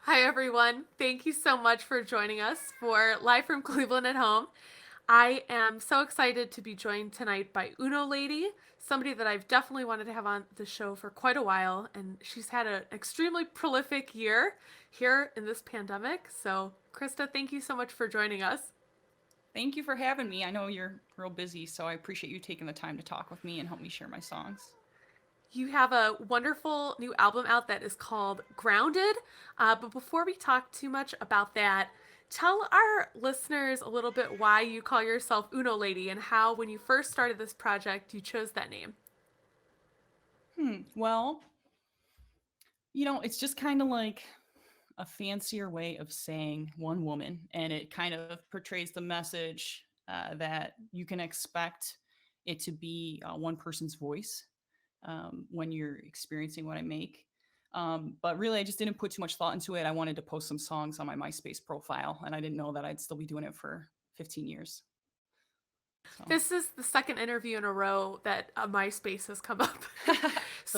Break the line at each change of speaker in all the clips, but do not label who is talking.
Hi, everyone. Thank you so much for joining us for Live from Cleveland at Home. I am so excited to be joined tonight by Uno Lady, somebody that I've definitely wanted to have on the show for quite a while, and she's had an extremely prolific year here in this pandemic. So, Krista, thank you so much for joining us.
Thank you for having me. I know you're real busy, so I appreciate you taking the time to talk with me and help me share my songs.
You have a wonderful new album out that is called Grounded. But before we talk too much about that, tell our listeners a little bit why you call yourself Uno Lady and how, when you first started this project, you chose that name.
Well, it's just kind of like a fancier way of saying one woman, and it kind of portrays the message that you can expect it to be one person's voice when you're experiencing what I make. But really, I just didn't put too much thought into it. I wanted to post some songs on my MySpace profile, and I didn't know that I'd still be doing it for 15 years. So.
This is the second interview in a row that MySpace has come up.
So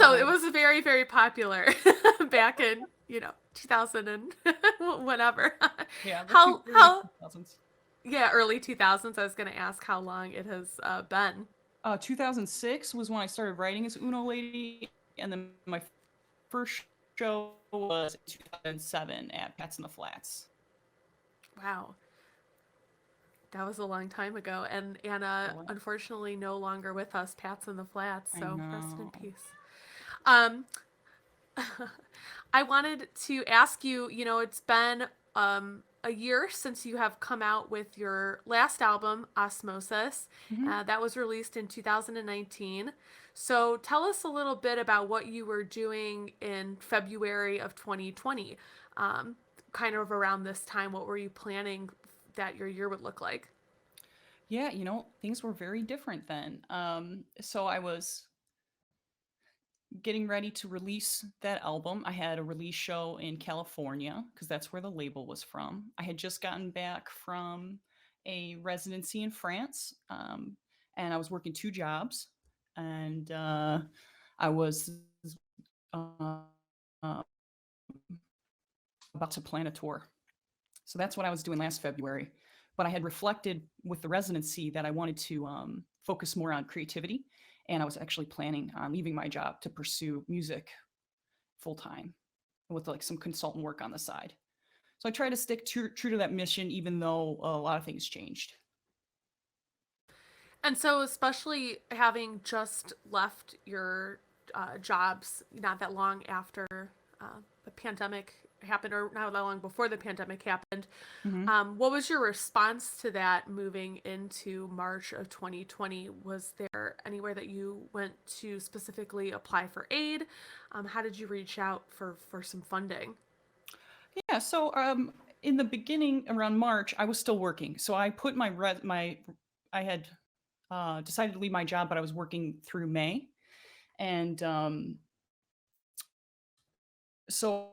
So it
nice.
was very, very popular back in, 2000 and whatever.
Yeah, early
How,
2000s.
yeah, early 2000s. I was going to ask how long it has been.
2006 was when I started writing as Uno Lady, and then my first show was in 2007 at Pats in the Flats.
Wow. That was a long time ago. And Anna,
So
unfortunately, no longer with us. Pat's in the flats,
I
so rest in
know.
peace. Um, I wanted to ask you, it's been a year since you have come out with your last album, Osmosis.
Hmm.
That was released in 2019. So tell us a little bit about what you were doing in February of 2020. Um, kind of around this time, what were you planning that your year would look like?
Yeah, things were very different then. So I was getting ready to release that album. I had a release show in California because that's where the label was from. I had just gotten back from a residency in France, and I was working two jobs, and I was uh, about to plan a tour. So that's what I was doing last February. But I had reflected with the residency that I wanted to focus more on creativity. And I was actually planning on leaving my job to pursue music full time with like some consultant work on the side. So I try to stick true to that mission, even though a lot of things changed.
And so, especially having just left your jobs not that long after the pandemic happened, or not that long before the pandemic happened,
Mm-hmm.
what was your response to that moving into March of 2020? Was there anywhere that you went to specifically apply for aid? How did you reach out for some funding?
Yeah. So in the beginning, around March, I was still working. So I put I had decided to leave my job, but I was working through May, and so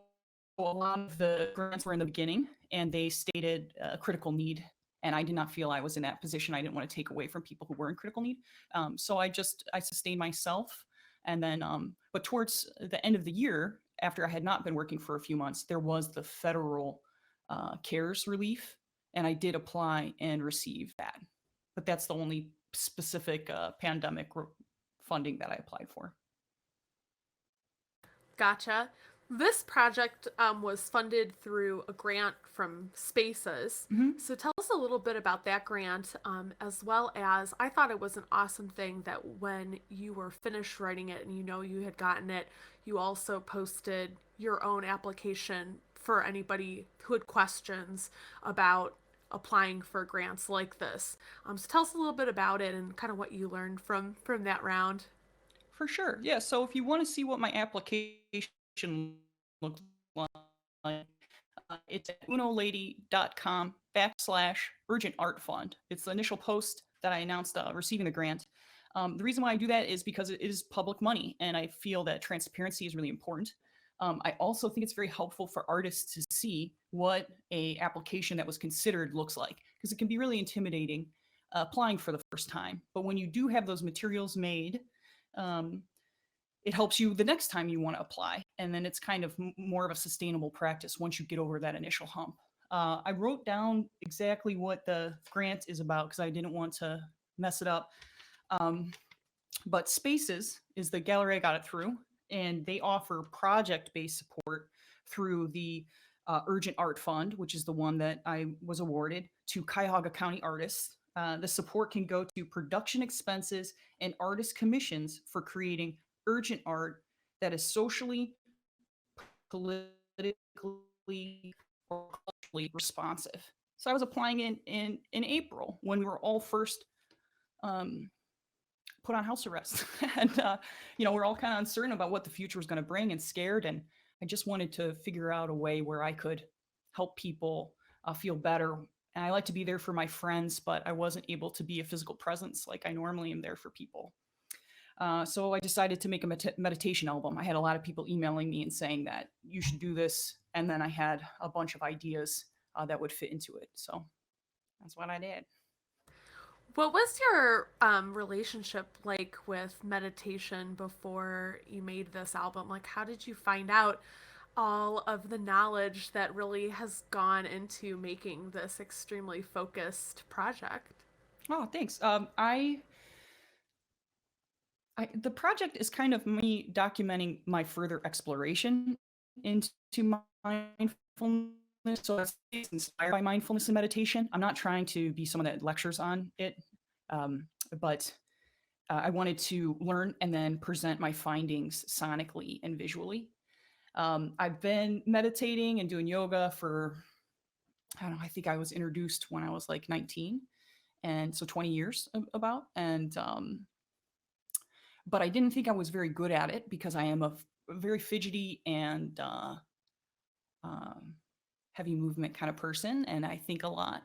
a lot of the grants were in the beginning, and they stated a critical need. And I did not feel I was in that position. I didn't want to take away from people who were in critical need. So I sustained myself. And then, but towards the end of the year, after I had not been working for a few months, there was the federal CARES relief, and I did apply and receive that. But that's the only specific funding that I applied for.
Gotcha. This project was funded through a grant from Spaces.
Hmm.
So tell us a little bit about that grant, as well as I thought it was an awesome thing that when you were finished writing it and you had gotten it, you also posted your own application for anybody who had questions about applying for grants like this. So tell us a little bit about it and kind of what you learned from that round.
For sure. Yeah. So if you want to see what my application looks like, it's at unolady.com/urgent art fund. It's the initial post that I announced receiving the grant. The reason why I do that is because it is public money, and I feel that transparency is really important. I also think it's very helpful for artists to see what a application that was considered looks like, because it can be really intimidating applying for the first time. But when you do have those materials made, um, it helps you the next time you want to apply. And then it's kind of more of a sustainable practice once you get over that initial hump. I wrote down exactly what the grant is about because I didn't want to mess it up. Um, but Spaces is the gallery I got it through, and they offer project based support through the Urgent Art Fund, which is the one that I was awarded, to Cuyahoga County artists. The support can go to production expenses and artist commissions for creating urgent art that is socially, politically, or culturally responsive. So I was applying in April when we were all first um, put on house arrest. And, we're all kind of uncertain about what the future was going to bring and scared. And I just wanted to figure out a way where I could help people feel better. And I like to be there for my friends, but I wasn't able to be a physical presence like I normally am there for people. So I decided to make a meditation album. I had a lot of people emailing me and saying that you should do this. And then I had a bunch of ideas that would fit into it. So that's what I did.
What was your relationship like with meditation before you made this album? Like, how did you find out all of the knowledge that really has gone into making this extremely focused project?
Oh, thanks. The project is kind of me documenting my further exploration into mindfulness. So it's inspired by mindfulness and meditation. I'm not trying to be someone that lectures on it, but I wanted to learn and then present my findings sonically and visually. I've been meditating and doing yoga for, I don't know, I think I was introduced when I was like 19. And so 20 years about. And but I didn't think I was very good at it because I am a very fidgety and um, heavy movement kind of person, and I think a lot.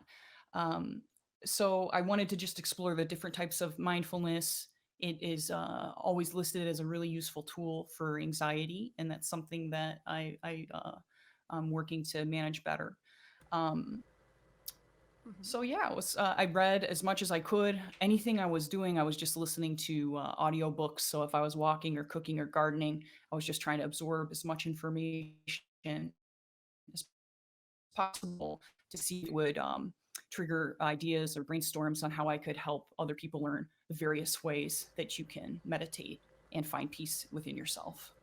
Um, so I wanted to just explore the different types of mindfulness. It is always listed as a really useful tool for anxiety, and that's something that I'm working to manage better. Um,
Mm-hmm.
so yeah, it was. I read as much as I could. Anything I was doing, I was just listening to audiobooks. So if I was walking or cooking or gardening, I was just trying to absorb as much information as possible to see if it would trigger ideas or brainstorms on how I could help other people learn the various ways that you can meditate and find peace within yourself.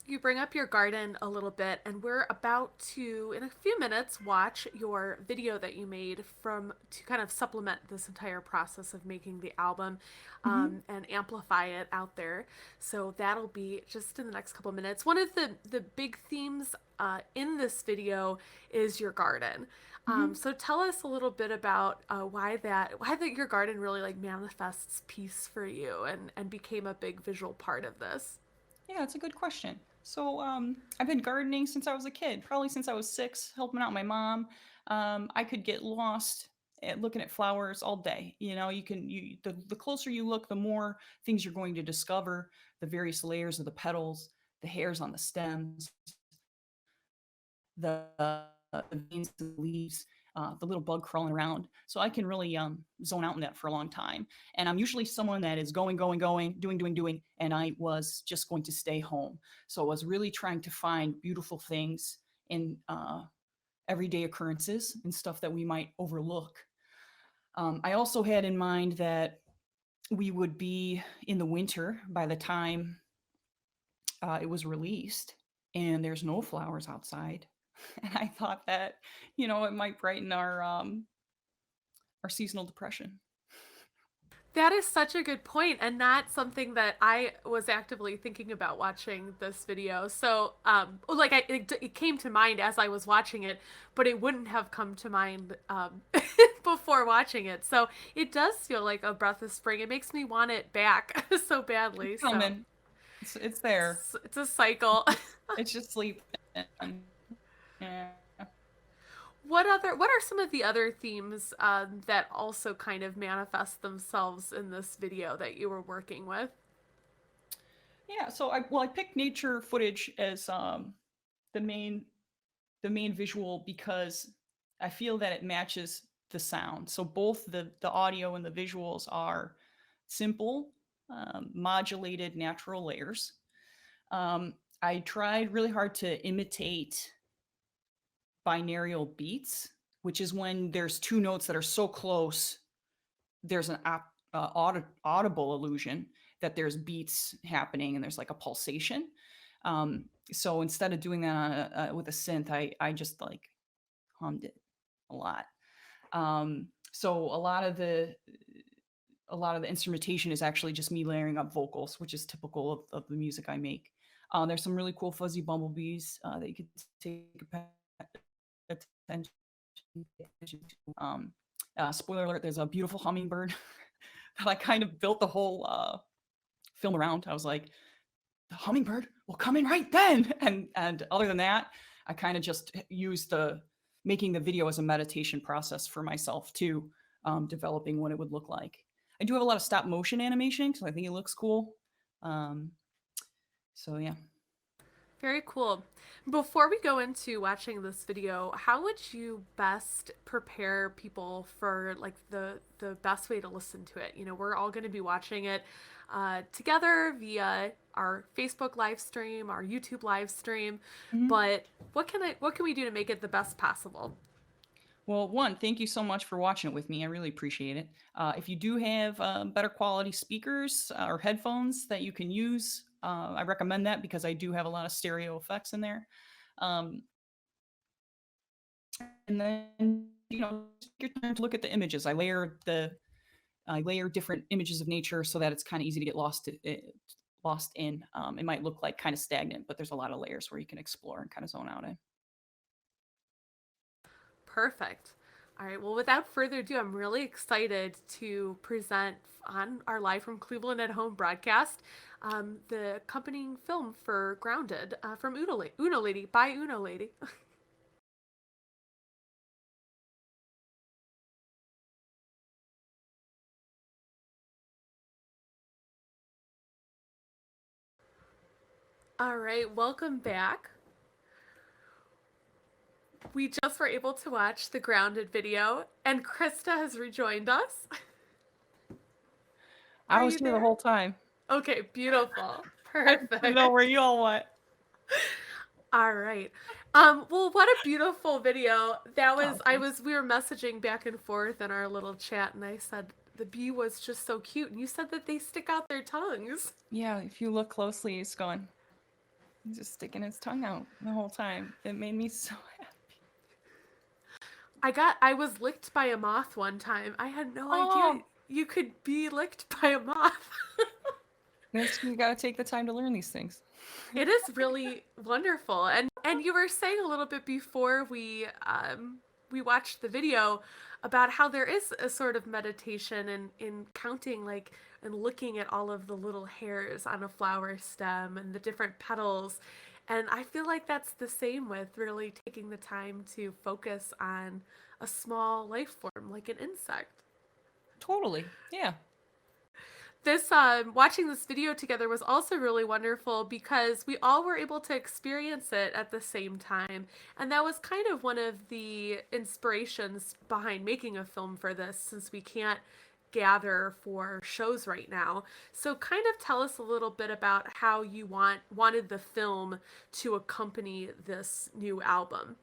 You bring up your garden a little bit, and we're about to, in a few minutes, watch your video that you made from to kind of supplement this entire process of making the album
Hmm.
and amplify it out there. So that'll be just in the next couple of minutes. One of the big themes in this video is your garden.
Hmm.
So tell us a little bit about why that your garden really like manifests peace for you and became a big visual part of this.
Yeah, it's a good question. So I've been gardening since I was a kid, probably since I was 6, helping out my mom. I could get lost at looking at flowers all day. The closer you look, the more things you're going to discover, the various layers of the petals, the hairs on the stems, the veins, the leaves, the little bug crawling around. So I can really zone out in that for a long time. And I'm usually someone that is going, going, going, doing, doing, doing, and I was just going to stay home. So I was really trying to find beautiful things in everyday occurrences and stuff that we might overlook. I also had in mind that we would be in the winter by the time it was released, and there's no flowers outside. And I thought that, it might brighten our seasonal depression.
That is such a good point, and not something that I was actively thinking about watching this video. So, it came to mind as I was watching it, but it wouldn't have come to mind before watching it. So, it does feel like a breath of spring. It makes me want it back so
It's
badly. So,
coming. It's there.
it's a cycle.
It's just sleep. Yeah.
What are some of the other themes that also kind of manifest themselves in this video that you were working with?
Yeah. So I picked nature footage as the main the main visual because I feel that it matches the sound. So both the audio and the visuals are simple modulated natural layers. Um, I tried really hard to imitate binaural beats, which is when there's two notes that are so close, there's an audible illusion that there's beats happening and there's like a pulsation. So instead of doing that with a synth, I just like hummed it a lot. So a lot of the instrumentation is actually just me layering up vocals, which is typical of the music I make. There's some really cool fuzzy bumblebees that you could take attention to. Spoiler alert: there's a beautiful hummingbird that I kind of built the whole film around. I was like, the hummingbird will come in right then, and other than that, I kind of just used the making the video as a meditation process for myself too, developing what it would look like. I do have a lot of stop motion animation because I think it looks cool. Um, so yeah.
Very cool. Before we go into watching this video, how would you best prepare people for like the best way to listen to it? You know, we're all going to be watching it together via our Facebook live stream, our YouTube live stream,
Mhm.
but what can we do to make it the best possible?
Well, one, thank you so much for watching it with me. I really appreciate it. If you do have better quality speakers or headphones that you can use, I recommend that because I do have a lot of stereo effects in there. Um, and then take your time to look at the images. I layer different images of nature so that it's kind of easy to get lost in. It might look like kind of stagnant, but there's a lot of layers where you can explore and kind of zone out in.
Perfect. All right. Well, without further ado, I'm really excited to present on our Live from Cleveland at Home broadcast the accompanying film for Grounded from Uno Lady by Uno Lady. All right. Welcome back. We just were able to watch the Grounded video, and Krista has rejoined us. Are
I was
you
here the
there?
whole time.
Okay, beautiful.
I want to know
Perfect.
where you all went.
All right. Well, what a beautiful video.
Oh, thanks.
We were messaging back and forth in our little chat, and I said the bee was just so cute, and you said that they stick out their tongues.
Yeah, if you look closely, he's going. He's just sticking his tongue out the whole time. It made me so happy.
I was licked by a moth one time. I had no idea
Oh,
you could be licked by a moth.
yes, you got to take the time to learn these things.
It is really wonderful. And you were saying a little bit before we watched the video about how there is a sort of meditation in counting like and looking at all of the little hairs on a flower stem and the different petals. And I feel like that's the same with really taking the time to focus on a small life form like an insect.
Totally. Yeah.
This watching this video together was also really wonderful because we all were able to experience it at the same time, and that was kind of one of the inspirations behind making a film for this, since we can't gather for shows right now. So kind of tell us a little bit about how you wanted the film to accompany this new album.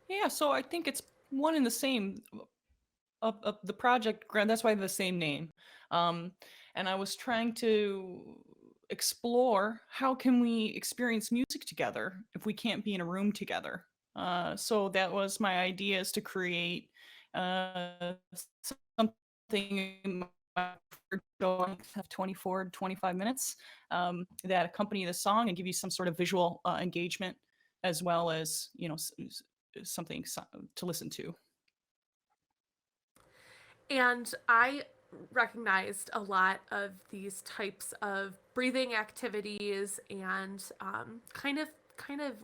Yeah. So I think it's one and the same. Of the project, that's why the same name. Um, and I was trying to explore how can we experience music together if we can't be in a room together. So that was my idea, is to create something of 24 to 25 minutes that accompany the song and give you some sort of visual engagement, as well as something to listen to.
And I recognized a lot of these types of breathing activities and kind of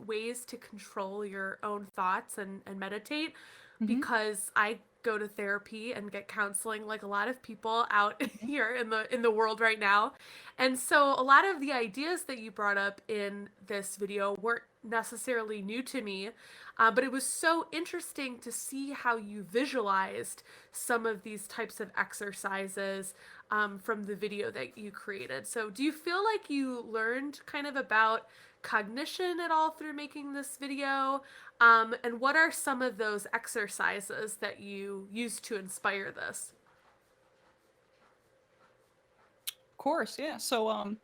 ways to control your own thoughts and meditate,
Hmm.
because I go to therapy and get counseling like a lot of people out here in the world right now. And so a lot of the ideas that you brought up in this video weren't necessarily new to me, but it was so interesting to see how you visualized some of these types of exercises from the video that you created. So, do you feel like you learned kind of about cognition at all through making this video? And what are some of those exercises that you used to inspire this?
Of course, yeah. So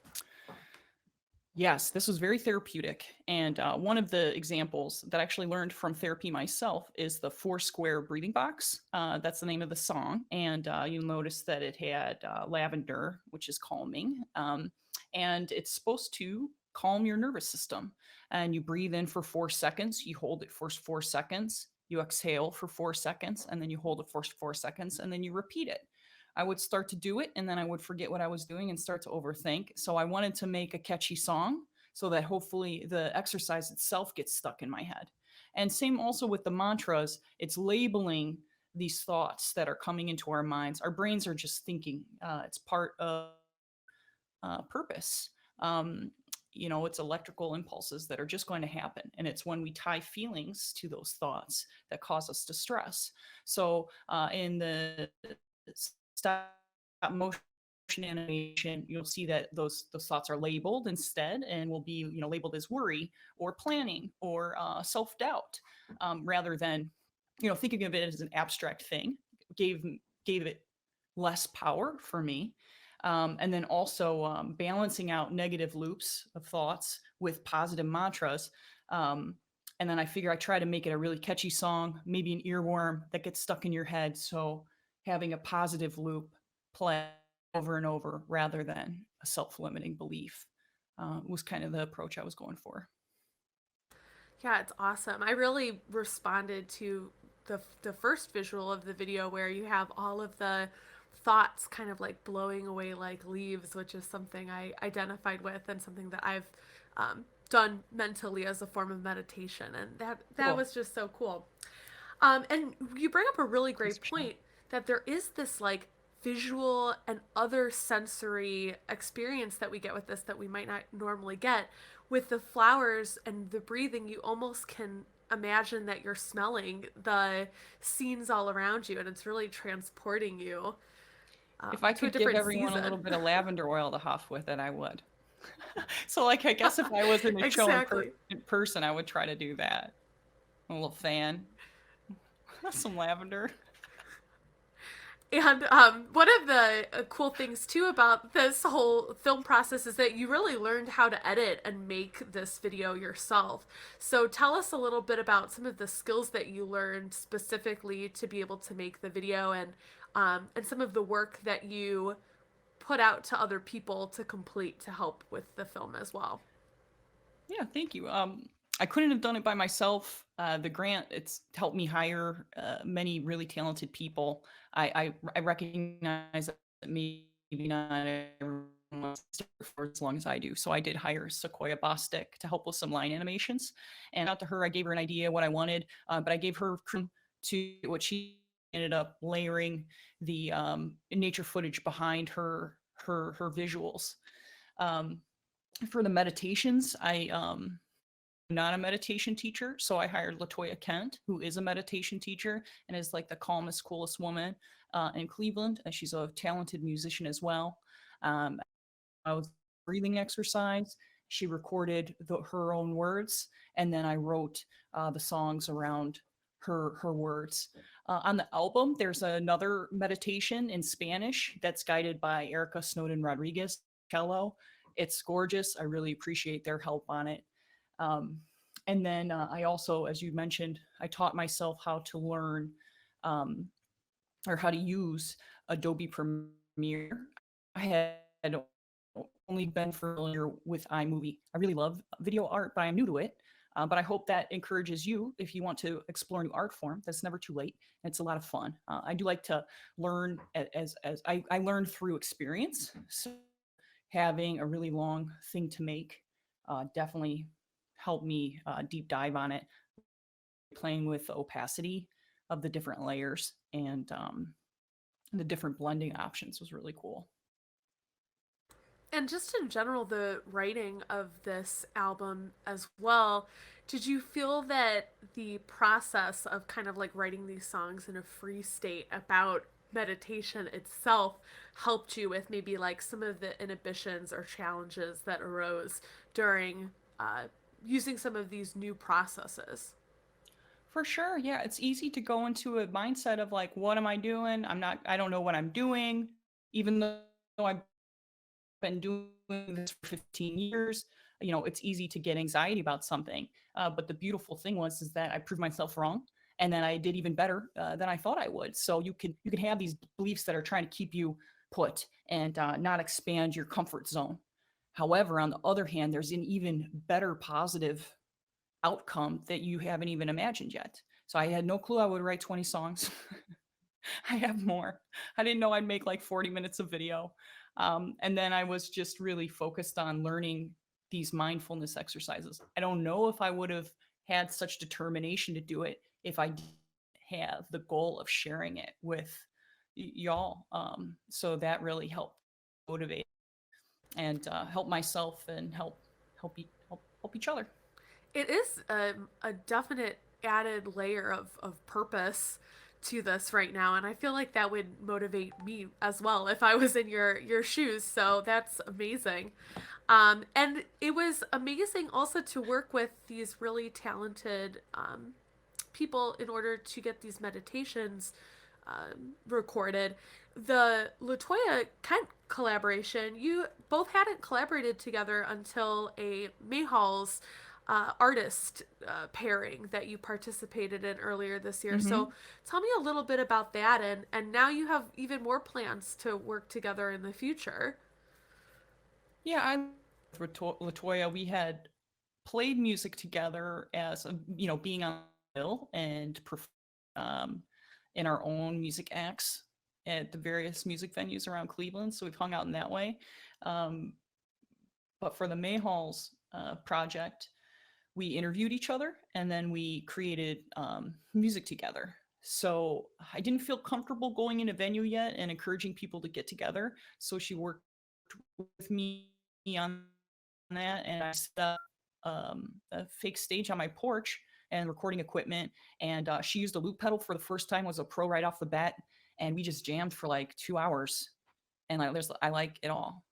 yes, this was very therapeutic. And one of the examples that I actually learned from therapy myself is the four square breathing box. That's the name of the song. And you'll notice that it had lavender, which is calming. And it's supposed to calm your nervous system. And you breathe in for 4 seconds, you hold it for 4 seconds, you exhale for 4 seconds, and then you hold it for 4 seconds, and then you repeat it. I would start to do it and then I would forget what I was doing and start to overthink. So I wanted to make a catchy song so that hopefully the exercise itself gets stuck in my head. And same also with the mantras, it's labeling these thoughts that are coming into our minds. Our brains are just thinking, it's part of purpose. Um, it's electrical impulses that are just going to happen. And it's when we tie feelings to those thoughts that cause us to stress. So in the stop motion animation, you'll see that those thoughts are labeled instead, and will be labeled as worry or planning or self doubt, rather than thinking of it as an abstract thing. Gave gave it less power for me. And then also balancing out negative loops of thoughts with positive mantras. And then I figure I try to make it a really catchy song, maybe an earworm that gets stuck in your head. So having a positive loop play over and over rather than a self-limiting belief was kind of the approach I was going for.
Yeah, it's awesome. I really responded to the first visual of the video where you have all of the thoughts kind of like blowing away like leaves, which is something I identified with and something that I've done mentally as a form of meditation, and that
Cool.
was just so cool. And you bring up a really
Thanks
great
for sharing.
point that there is this like visual and other sensory experience that we get with this that we might not normally get. With the flowers and the breathing, you almost can imagine that you're smelling the scenes all around you, and it's really transporting you
If I
to a
could give
different
everyone a little
season.
bit of lavender oil to huff with it, I would. So, like, I guess if I was in a show
Exactly.
in person, I would try to do that. A little fan, some lavender.
And one of the cool things too about this whole film process is that you really learned how to edit and make this video yourself. So tell us a little bit about some of the skills that you learned specifically to be able to make the video, and some of the work that you put out to other people to complete to help with the film as well.
Yeah, thank you. I couldn't have done it by myself. The grant it's helped me hire many really talented people. I recognize that maybe not everyone wants to work for as long as I do, so I did hire Sequoia Bostic to help with some line animations. And out to her, I gave her an idea what I wanted, but I gave her to what she ended up layering the nature footage behind her visuals. Um, for the meditations, I not a meditation teacher, so I hired Latoya Kent, who is a meditation teacher and is like the calmest, coolest woman in Cleveland. She's a talented musician as well. Um, I was breathing exercise. She recorded her own words, and then I wrote the songs around her words. On the album, there's another meditation in Spanish that's guided by Erica Snowden Rodriguez cello. It's gorgeous. I really appreciate their help on it. Um, and then I also, as you mentioned, I taught myself how to learn um, or how to use Adobe Premiere. I had only been familiar with iMovie. I really love video art, but I'm new to it. But I hope that encourages you if you want to explore a new art form. That's never too late. It's a lot of fun. I do like to learn as I learn through experience. So having a really long thing to make definitely helped me deep dive on it, playing with the opacity of the different layers and the different blending options was really cool.
And just in general, the writing of this album as well, did you feel that the process of kind of like writing these songs in a free state about meditation itself helped you with maybe like some of the inhibitions or challenges that arose during uh, using some of these new processes?
For sure, yeah, it's easy to go into a mindset of like, what am I doing? I don't know what I'm doing, even though I've been doing this for 15 years. It's easy to get anxiety about something. But the beautiful thing is that I proved myself wrong, and then I did even better than I thought I would. So you can have these beliefs that are trying to keep you put and not expand your comfort zone. However, on the other hand, there's an even better positive outcome that you haven't even imagined yet. So I had no clue I would write 20 songs. I have more. I didn't know I'd make like 40 minutes of video. And then I was just really focused on learning these mindfulness exercises. I don't know if I would have had such determination to do it if I didn't have the goal of sharing it with y'all. So that really helped motivate and help myself and help each other.
It is a definite added layer of purpose to this right now, and I feel like that would motivate me as well if I was in your shoes. So that's amazing. And it was amazing also to work with these really talented people in order to get these meditations recorded. The Latoya Kent collaboration, you both hadn't collaborated together until a Mayhall's artist pairing that you participated in earlier this year.
Mm-hmm.
So tell me a little bit about that, and now you have even more plans to work together in the future.
Yeah, with Latoya, we had played music together as being on the bill and um, in our own music acts at the various music venues around Cleveland. So we've hung out in that way. Um, but for the Mayhalls project, we interviewed each other and then we created music together. So I didn't feel comfortable going in a venue yet and encouraging people to get together. So she worked with me on that, and I set up a fake stage on my porch and recording equipment. And she used a loop pedal for the first time, was a pro right off the bat, and we just jammed for like 2 hours. And I like it all.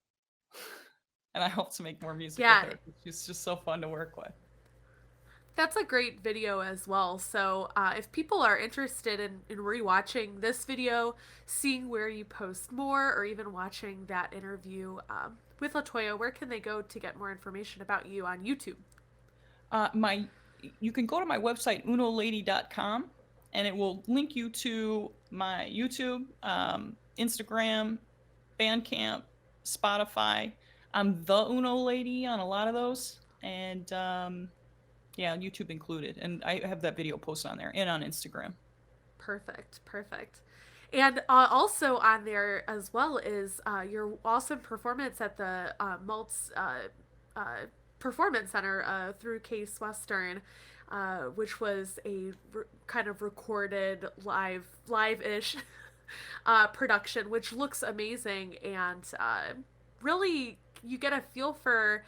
And I hope to make more music with
Yeah,
her. She's just so fun to work with.
that's a great video as well. So, if people are interested in rewatching this video, seeing where you post more, or even watching that interview with Latoya, where can they go to get more information about you on YouTube?
My You can go to my website unolady.com and it will link you to my YouTube, Instagram, Bandcamp, Spotify. I'm the Uno Lady on a lot of those, and yeah, YouTube included. And I have that video posted on there and on Instagram.
Perfect, perfect. And also on there as well is your awesome performance at the Maltz uh, Performance Center through Case Western, which was a kind of recorded live-ish production, which looks amazing and really you get a feel for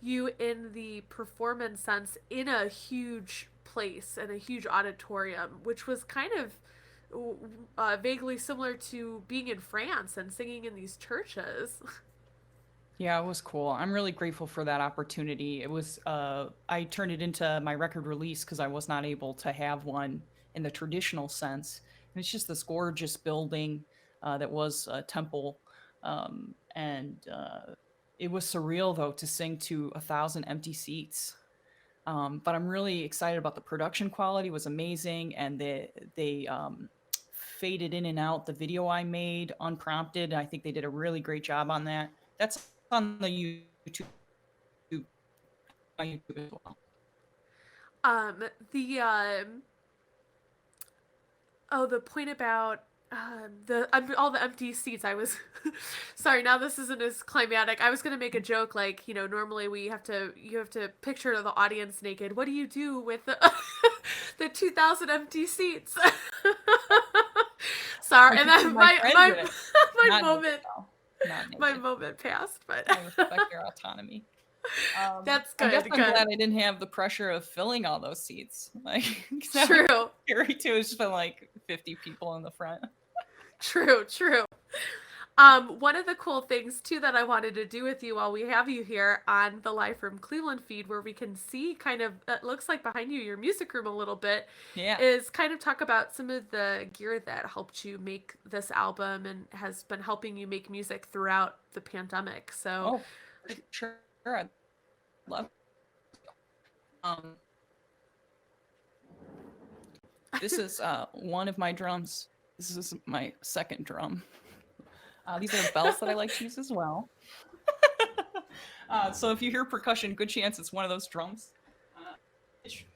you in the performance sense in a huge place and a huge auditorium, which was kind of vaguely similar to being in France and singing in these churches.
Yeah, it was cool. I'm really grateful for that opportunity. I turned it into my record release because I was not able to have one in the traditional sense. And it's just this gorgeous building that was a temple. And it was surreal, though, to sing to 1,000 empty seats. But I'm really excited about the production quality. It was amazing. And they faded in and out the video I made unprompted. I think they did a really great job on that. That's on the YouTube, my YouTube as well.
The oh, the point about the all the empty seats. I was sorry. Now this isn't as climatic. I was gonna make a joke like normally you have to picture the audience naked. What do you do with the the 2,000 empty seats?
I
Sorry, and
pictured
then
my friend
my
with it,
my
not naked
moment
though. not
My
naked.
moment passed, but
I respect your autonomy.
that's
I guess
good.
I'm
Good.
glad I didn't have the pressure of filling all those seats. Like, 'cause that would be
True.
scary too. It's just been like 50 people in the front.
True. True. One of the cool things too that I wanted to do with you while we have you here on the Live from Cleveland feed, where we can see kind of it looks like behind you your music room a little bit,
Yeah.
is kind of talk about some of the gear that helped you make this album and has been helping you make music throughout the pandemic. So,
Oh, for sure. I'd love. Um, this is one of my drums. This is my second drum. These are bells that I like to use as well. So if you hear percussion, good chance it's one of those drums.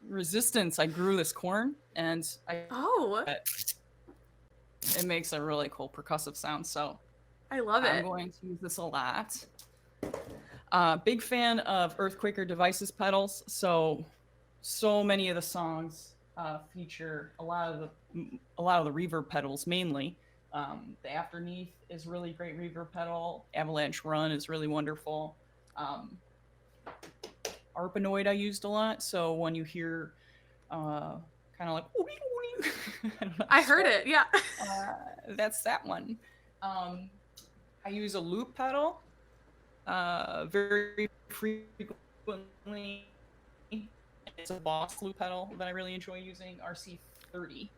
Resistance. I grew this corn, and
oh,
it makes a really cool percussive sound. So
I love
I'm
it.
going to use this a lot. Big fan of Earthquaker Devices pedals. So many of the songs feature a lot of the reverb pedals mainly. The Afterneath is really great reverb pedal. Avalanche Run is really wonderful. Arpanoid I used a lot. So when you hear kind of like
I heard it. Yeah.
that's that one. I use a loop pedal very frequently. It's a Boss loop pedal that I really enjoy using, RC30.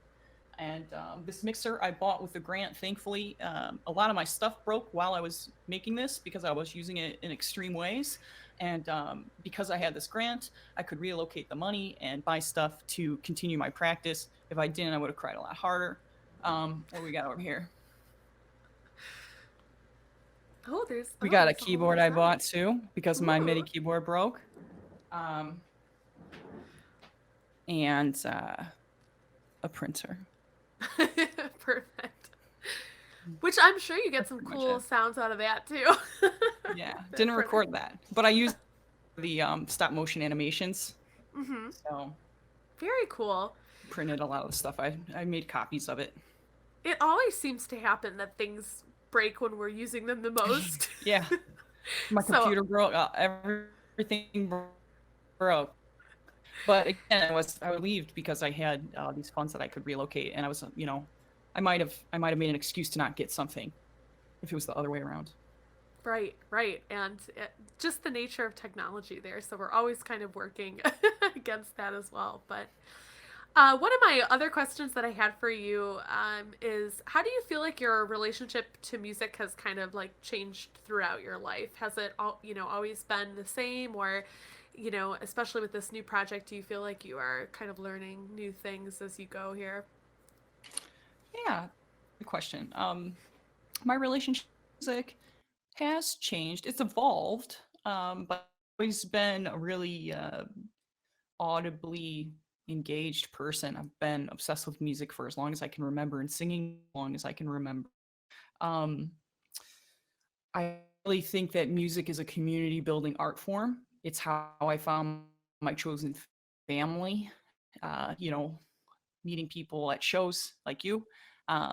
And this mixer I bought with the grant, thankfully. A lot of my stuff broke while I was making this because I was using it in extreme ways. And because I had this grant, I could relocate the money and buy stuff to continue my practice. If I didn't, I would have cried a lot harder. What do we got over here? We got a
there's whole
keyboard
other
I
side.
bought too because my MIDI
Ooh.
keyboard broke. And a printer.
Perfect. Which I'm sure you get
That's
some
pretty much
cool
it.
sounds out of that too.
Yeah,
The
didn't
printer.
record that, but I used the stop motion animations.
Mm-hmm.
So
Very cool.
printed a lot of the stuff. I made copies of it.
It always seems to happen that things break when we're using them the most.
Yeah, my
So,
computer broke. Everything broke. But again, I was relieved because I had these funds that I could relocate, and I was, I might have made an excuse to not get something if it was the other way around.
right, right. And just the nature of technology there. So we're always kind of working against that as well. But one of my other questions that I had for you is how do you feel like your relationship to music has kind of like changed throughout your life? Has it always been the same, or especially with this new project, do you feel like you are kind of learning new things as you go here?
Yeah, good question. My relationship with music has changed. It's evolved, but I've always been a really audibly engaged person. I've been obsessed with music for as long as I can remember and singing as long as I can remember. Um, I really think that music is a community building art form. It's how I found my chosen family. You know, meeting people at shows like you,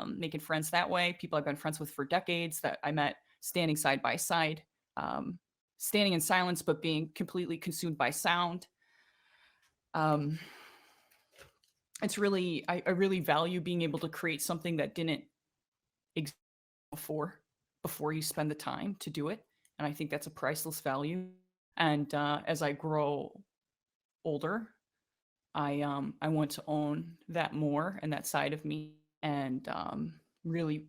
making friends that way. People I've been friends with for decades that I met standing side by side, um, standing in silence but being completely consumed by sound. Um, it's really, I really value being able to create something that didn't exist before you spend the time to do it. And I think that's a priceless value. And as I grow older, I want to own that more and that side of me, and really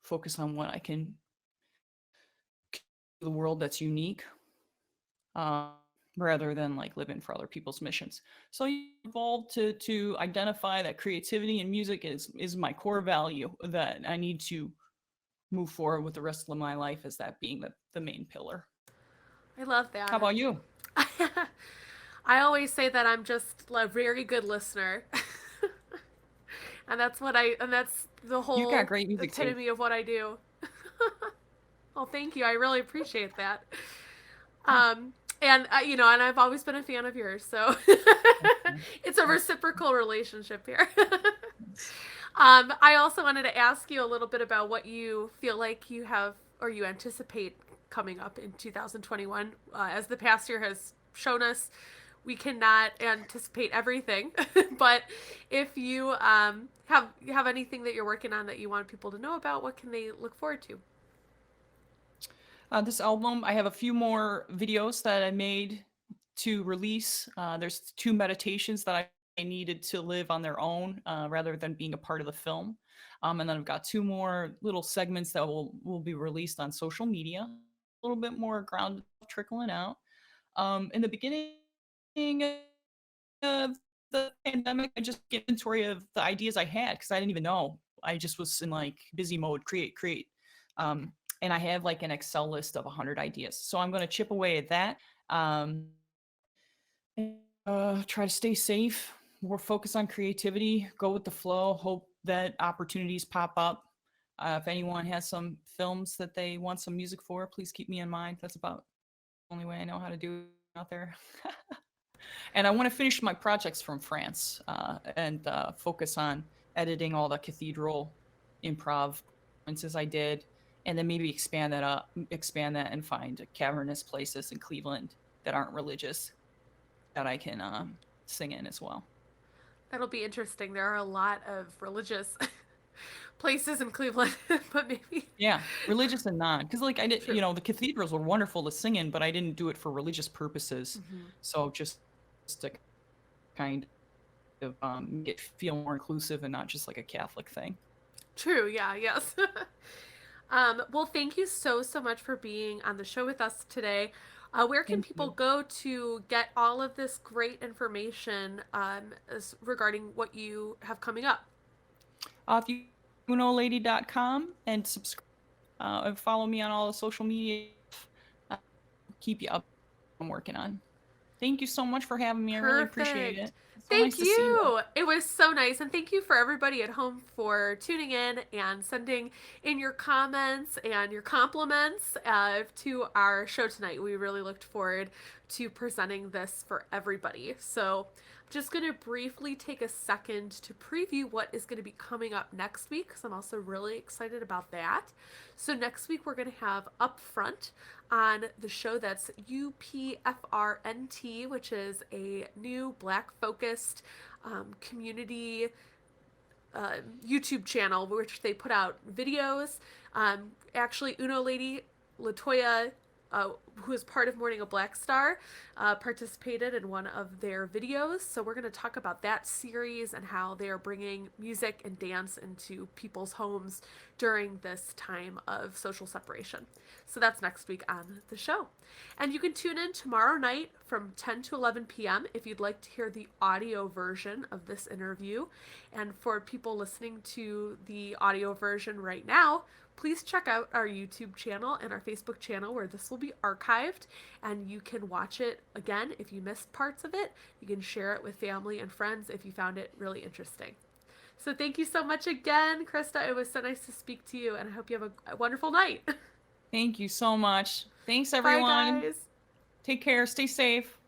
focus on what I can the world that's unique, uh, rather than like living for other people's missions. So you evolved to identify that creativity and music is my core value that I need to move forward with the rest of my life as that being the main pillar.
I love
How
that.
about you?
I always say that I'm just a very good listener. And that's the
You've got
whole
great music taste.
epitome of what I do. Well, thank you. I really appreciate that.
Yeah.
And and I've always been a fan of yours, so it's a reciprocal relationship here. I also wanted to ask you a little bit about what you feel like you have or you anticipate coming up in 2021. As the past year has shown us, we cannot anticipate everything. But if you have anything that you're working on that you want people to know about, what can they look forward to?
This album, I have a few more videos that I made to release. There's 2 meditations that I needed to live on their own rather than being a part of the film. And then I've got 2 more little segments that will be released on social media. A little bit more ground trickling out. In the beginning of the pandemic, I just get inventory of the ideas I had because I didn't even know. I just was in like busy mode, create. And I have like an Excel list of 100 ideas. So I'm going to chip away at that. Um, Try to stay safe, more focus on creativity, go with the flow, hope that opportunities pop up. If anyone has some films that they want some music for, please keep me in mind. That's about the only way I know how to do it out there. And I want to finish my projects from France and focus on editing all the cathedral improv performances I did, and then maybe expand that, and find cavernous places in Cleveland that aren't religious that I can sing in as well.
That'll be interesting. There are a lot of religious places in Cleveland, but maybe
Yeah, religious and non, because like I did,
true.
the cathedrals were wonderful to sing in, but I didn't do it for religious purposes.
Mm-hmm.
So just to kind of make it feel more inclusive and not just like a Catholic thing.
True. Yeah. Yes. Well, thank you so much for being on the show with us today. Where can
Thank
people
you.
go to get all of this great information regarding what you have coming up?
If you unolady.com and subscribe and follow me on all the social media. Uh, Keep you up. I'm working on. Thank you so much for having me. I really appreciate
Perfect.
it. It's so nice
Thank
to see you.
you. It was so nice. And thank you for everybody at home for tuning in and sending in your comments and your compliments to our show tonight. We really looked forward to presenting this for everybody. So I'm just going to briefly take a second to preview what is going to be coming up next week because I'm also really excited about that. So next week we're going to have Upfront on the show that's UPFRNT, which is a new Black focused community YouTube channel which they put out videos. Actually, Uno Lady Latoya, who is part of Morning a Black Star, participated in one of their videos. So we're going to talk about that series and how they are bringing music and dance into people's homes during this time of social separation. So that's next week on the show. And you can tune in tomorrow night from 10 to 11 p.m. if you'd like to hear the audio version of this interview. And for people listening to the audio version right now, please check out our YouTube channel and our Facebook channel where this will be archived and you can watch it again if you missed parts of it. You can share it with family and friends if you found it really interesting. So thank you so much again, Krista. It was so nice to speak to you and I hope you have a wonderful night.
Thank you so much. Thanks,
Bye,
everyone.
guys.
Take care. Stay safe.